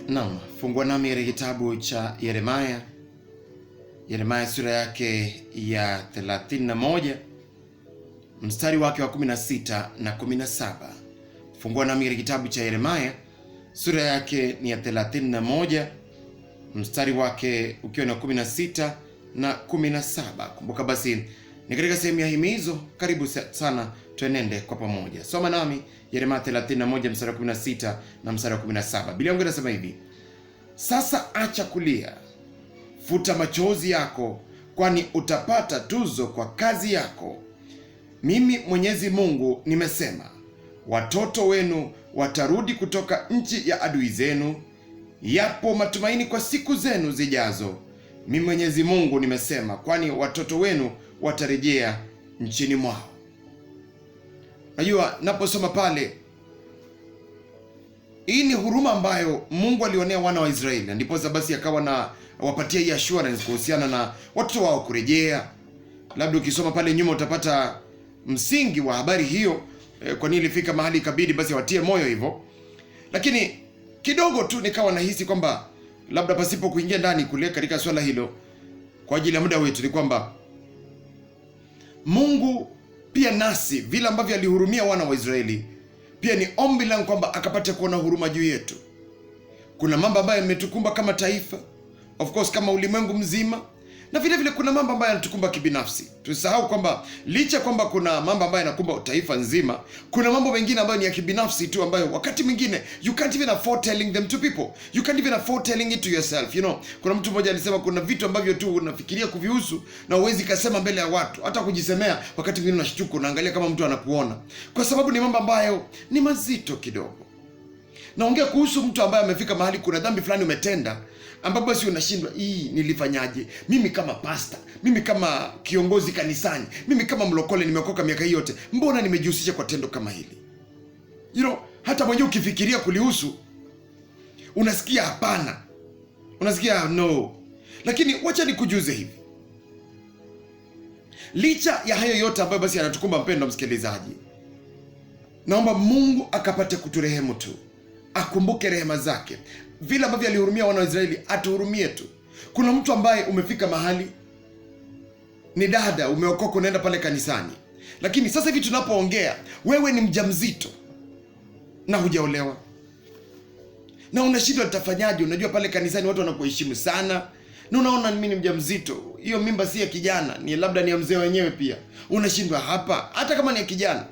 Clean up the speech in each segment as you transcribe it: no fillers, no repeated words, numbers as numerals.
Naam, fungua nami katika kitabu cha Yeremia. Yeremia sura yake ya 31 mstari wake wa 16 na 17. Fungua nami katika kitabu cha Yeremia sura yake ni ya 31 mstari wake ukiwa na 16 na 17. Kumbuka basi ni katika sehemu ya himizo. Karibu sana tuenende kwa pamoja. Soma nami Yeremia 31 mstari wa 16 na mstari wa 17. Biblia yangu inasema hivi: sasa acha kulia, futa machozi yako, kwani utapata tuzo kwa kazi yako. Mimi Mwenyezi Mungu nimesema, watoto wenu watarudi kutoka nchi ya adui zenu. Yapo matumaini kwa siku zenu zijazo. Mimi Mwenyezi Mungu nimesema, kwani watoto wenu watarejea nchini mwao. Najua naposoma pale, hii ni huruma ambayo Mungu alionea wana wa Israeli, ndipo basi akawa na wapatia hii assurance kuhusiana na watoto wao kurejea. Labda ukisoma pale nyuma utapata msingi wa habari hiyo, kwa nini ilifika mahali ikabidi basi watie moyo hivyo. Lakini kidogo tu nikawa nahisi kwamba labda pasipo kuingia ndani kule katika swala hilo kwa ajili ya muda wetu, ni kwamba Mungu pia nasi vile ambavyo alihurumia wana wa Israeli, pia ni ombi langu kwamba akapate kuona huruma juu yetu. Kuna mambo ambayo yametukumba kama taifa, of course kama ulimwengu mzima, na vile vile kuna mambo ambayo yanatukumba kibinafsi. Tusisahau kwamba licha kwamba kuna mambo ambayo yanakumba taifa nzima, kuna mambo mengine ambayo ni ya kibinafsi tu, ambayo wakati mwingine you can't even afford telling them to people. You can't even afford telling it to yourself. You know, kuna mtu mmoja alisema kuna vitu ambavyo tu unafikiria kuvihusu na huwezi kasema mbele ya watu, hata kujisemea wakati mwingine unashtuka, unaangalia kama mtu anakuona, kwa sababu ni mambo ambayo ni mazito kidogo. Naongea kuhusu mtu ambaye amefika mahali kuna dhambi fulani umetenda, ambapo basi unashindwa, hii nilifanyaje? Mimi kama pastor, mimi kama kiongozi kanisani, mimi kama mlokole nimeokoka miaka hii yote, mbona nimejihusisha kwa tendo kama hili? You know, hata mwenyewe ukifikiria kulihusu unasikia hapana, unasikia no. Lakini wacha nikujuze hivi, licha ya hayo yote ambayo basi yanatukumba, mpendwa msikilizaji, naomba Mungu akapate kuturehemu tu, akumbuke rehema zake. Vile ambavyo alihurumia wana wa Israeli, atuhurumie tu. Kuna mtu ambaye umefika mahali, ni dada, umeokoka, unaenda pale kanisani, lakini sasa hivi tunapoongea wewe ni mjamzito na hujaolewa, na unashindwa utafanyaje. Unajua pale kanisani watu wanakuheshimu sana, na unaona mimi ni mjamzito, hiyo mimba si ya kijana, ni labda ni ya mzee wenyewe pia. Unashindwa hapa, hata kama ni ya kijana.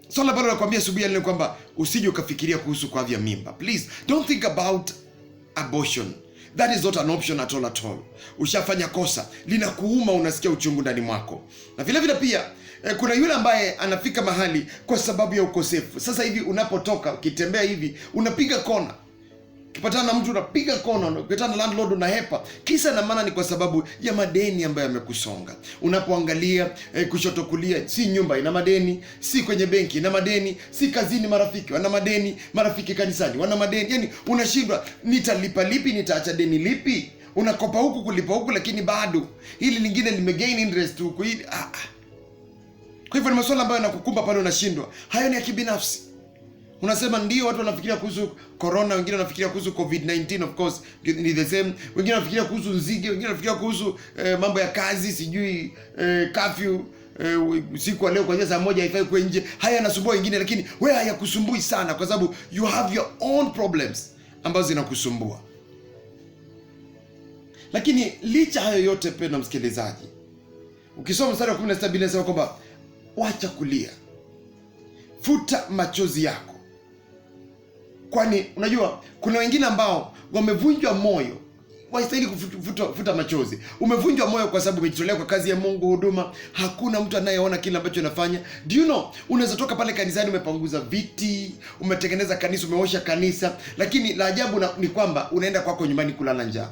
Swala bado nakwambia asubuhi leo kwamba usije ukafikiria kuhusu kuavya mimba. Please don't think about abortion. That is not an option at all. Ushafanya kosa, linakuuma, unasikia uchungu ndani mwako. Na vile vile pia kuna yule ambaye anafika mahali kwa sababu ya ukosefu. Sasa hivi unapotoka ukitembea hivi unapiga kona, ukipatana na mtu unapiga kona, ukipatana na landlord unahepa. Kisa na maana ni kwa sababu ya madeni ambayo yamekusonga. Unapoangalia kushoto kulia, si nyumba ina madeni, si kwenye benki ina madeni, si kazini marafiki wana madeni, marafiki kanisani wana madeni. Yani unashindwa, nitalipa lipi, nitaacha deni lipi? Unakopa huku kulipa huku, lakini bado hili lingine limegain interest huku hili. Kwa hivyo ni masuala ambayo yanakukumba pale, unashindwa. Hayo ni ya kibinafsi. Unasema ndio watu wanafikiria kuhusu corona, wengine wanafikiria kuhusu COVID-19, of course ni the same. Wengine wanafikiria kuhusu nzige, wengine wanafikiria kuhusu mambo ya kazi, sijui curfew, siku leo kuanzia saa 1 haifai kuwa nje. Haya yanasumbua wengine, lakini wewe hayakusumbui sana, kwa sababu you have your own problems ambazo zinakusumbua. Lakini licha hayo yote, penda msikilizaji, ukisoma mstari wa 17 Biblia inasema kwamba wacha kulia, futa machozi yako. Kwani unajua kuna wengine ambao wamevunjwa moyo, wastahili kufuta machozi. Umevunjwa moyo kwa sababu umejitolea kwa kazi ya Mungu, huduma. Hakuna mtu anayeona kile ambacho unafanya. Do you know, unaweza toka pale kanisani, umepanguza viti, umetengeneza kanisa, umeosha kanisa, lakini la ajabu ni kwamba unaenda kwako nyumbani kulala njaa.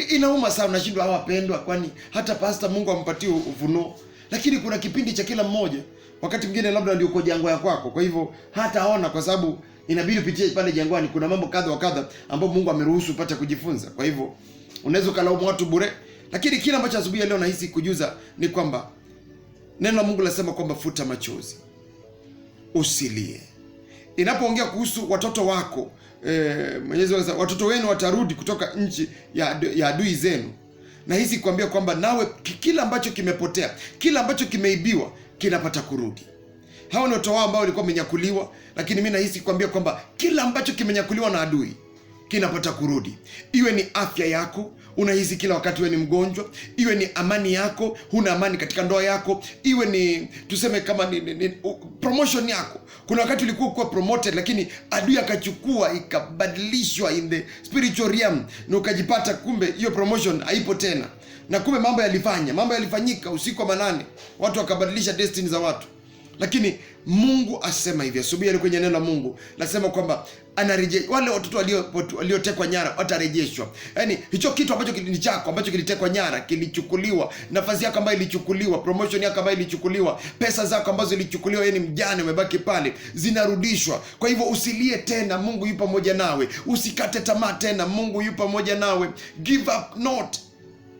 Inauma sana, unashindwa hawa wapendwa, kwani hata pastor Mungu ampatie ufunuo, lakini kuna kipindi cha kila mmoja. Wakati mwingine labda ndio uko jangwa ya kwako, kwa hivyo hataona, kwa sababu inabidi upitie pale jangwani. Kuna mambo kadha wa kadha ambapo Mungu ameruhusu upate kujifunza. Kwa hivyo unaweza kulaumu watu bure, lakini kile ambacho asubuhi leo nahisi kujuza ni kwamba neno la Mungu linasema kwamba futa machozi, usilie. inapoongea kuhusu watoto wako, Mwenyezi Mungu anasema watoto wenu watarudi kutoka nchi ya adui zenu. Na hizi kuambia kwamba nawe kila ambacho kimepotea, kila ambacho kimeibiwa kinapata kurudi. Hao ni watoto wao ambao walikuwa wamenyakuliwa, lakini mimi nahisi kuambia kwamba kila ambacho kimenyakuliwa na adui kinapata kurudi. Iwe ni afya yako, unahisi kila wakati wewe ni mgonjwa, iwe ni amani yako, huna amani katika ndoa yako, iwe ni tuseme kama ni promotion yako. Kuna wakati ulikuwa promoted, lakini adui akachukua ikabadilishwa in the spiritual realm, na ukajipata kumbe hiyo promotion haipo tena, na kumbe mambo yalifanyika usiku wa manane, watu wakabadilisha destiny za watu. Lakini Mungu asema hivi asubuhi kwenye neno la Mungu, nasema kwamba anarejesha wale watoto waliotekwa nyara, watarejeshwa. Yaani hicho kitu ambacho ni chako, ambacho kilitekwa nyara, kilichukuliwa, nafasi yako ambayo ilichukuliwa, promotion yako ambayo ilichukuliwa, pesa zako ambazo ilichukuliwa, yani mjane umebaki pale, zinarudishwa. Kwa hivyo usilie tena, Mungu yupo pamoja nawe. Usikate tamaa tena, Mungu yupo pamoja nawe. Give up not,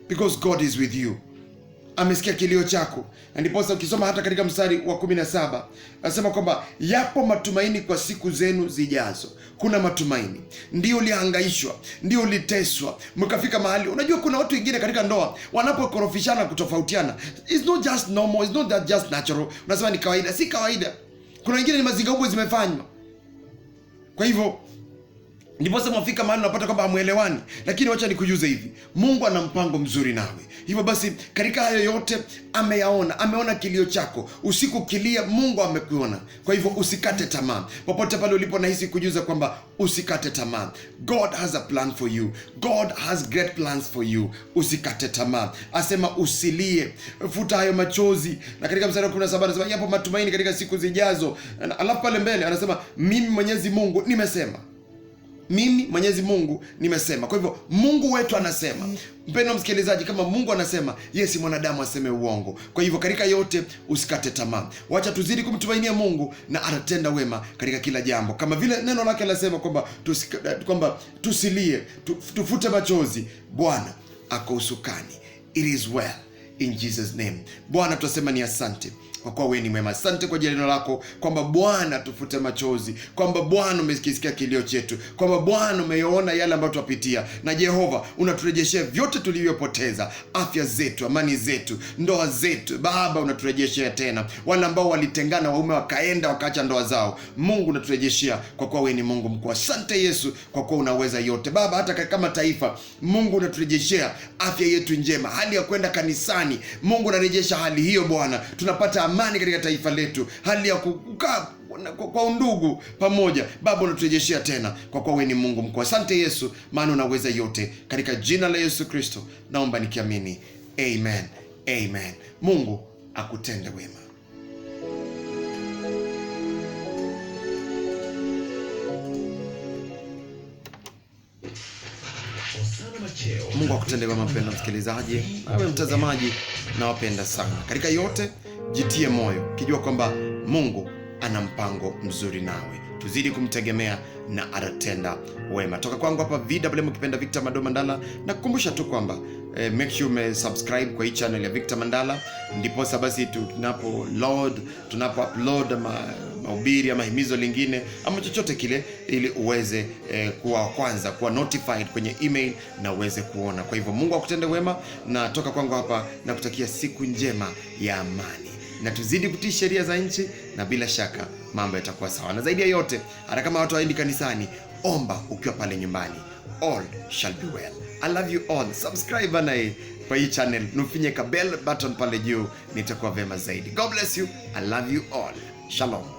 because God is with you. Amesikia kilio chako. Na ndipo ukisoma hata katika mstari wa 17 anasema kwamba yapo matumaini kwa siku zenu zijazo. Kuna matumaini. Ndio ulihangaishwa, ndio uliteswa, mkafika mahali. Unajua kuna watu wengine katika ndoa wanapokorofishana, kutofautiana, it's not just normal, it's not that just natural. Unasema ni kawaida, si kawaida. Kuna wengine ni mazingaombwe zimefanywa. Kwa hivyo ndipo sasa mwafika mahali unapata kwamba hamuelewani, lakini wacha nikujuze hivi, Mungu ana mpango mzuri nawe. Hivyo basi katika hayo yote ameona kilio chako. Usiku kilia, Mungu amekuona. Kwa hivyo usikate tamaa. Popote pale ulipo nahisi kujuza kwamba usikate tamaa. God has a plan for you. God has great plans for you. Usikate tamaa. Asema usilie, futa hayo machozi. Na katika mstari wa 17 anasema yapo matumaini katika siku zijazo. Alafu pale mbele anasema mimi Mwenyezi Mungu nimesema. Mimi Mwenyezi Mungu nimesema. Kwa hivyo Mungu wetu anasema. Mpendwa msikilizaji, kama Mungu anasema, yes, mwanadamu aseme uongo. Kwa hivyo katika yote usikate tamaa. Wacha tuzidi kumtumainia Mungu na atatenda wema katika kila jambo. Kama vile neno lake linasema kwamba tusilie, tufute machozi, Bwana ako usukani. It is well in Jesus name. Bwana tunasema ni asante kwa kuwa wewe ni mwema. Asante kwa jina lako kwamba Bwana tufute machozi, kwamba Bwana umesikia kilio chetu, kwamba Bwana umeona yale ambayo tunapitia, na Jehova unaturejeshea vyote tulivyopoteza, afya zetu, amani zetu, ndoa zetu. Baba unaturejeshea tena. Wale ambao walitengana, waume wakaenda wakaacha ndoa zao, Mungu unaturejeshea kwa kuwa wewe ni Mungu mkuu. Asante Yesu kwa kuwa unaweza yote. Baba hata kama taifa, Mungu unaturejeshea afya yetu njema, hali ya kwenda kanisani, Mungu unarejesha hali hiyo Bwana. Tunapata amani katika taifa letu, hali ya kukaa kwa undugu pamoja. Baba unaturejeshea tena kwa kuwa wewe ni Mungu mkuu. Asante Yesu, maana unaweza yote. Katika jina la Yesu Kristo naomba nikiamini. Amen. Amen. Mungu akutende wema. Mungu akutende wema mpendwa msikilizaji, nawe mtazamaji, nawapenda sana. Katika yote jitie moyo kijua kwamba Mungu ana mpango mzuri nawe. Tuzidi kumtegemea na atatenda wema. Toka kwangu hapa VMM ukipenda Victor Mado Mandala, na kukumbusha tu kwamba make sure umesubscribe kwa hii channel ya Victor Mandala, ndipo basi tunapo upload mahubiri ama himizo lingine ama chochote kile, ili uweze kuwa kwanza, kuwa notified kwenye email na uweze kuona. Kwa hivyo Mungu akutende wema, na toka kwangu hapa na kutakia siku njema ya amani, na tuzidi kutii sheria za nchi, na bila shaka mambo yatakuwa sawa. Na zaidi ya yote, hata kama watu waendi kanisani, omba ukiwa pale nyumbani. All shall be well. I love you all. Subscribe na kwa hii channel, nufinye ka bell button pale juu, nitakuwa vema zaidi. God bless you. I love you all. Shalom.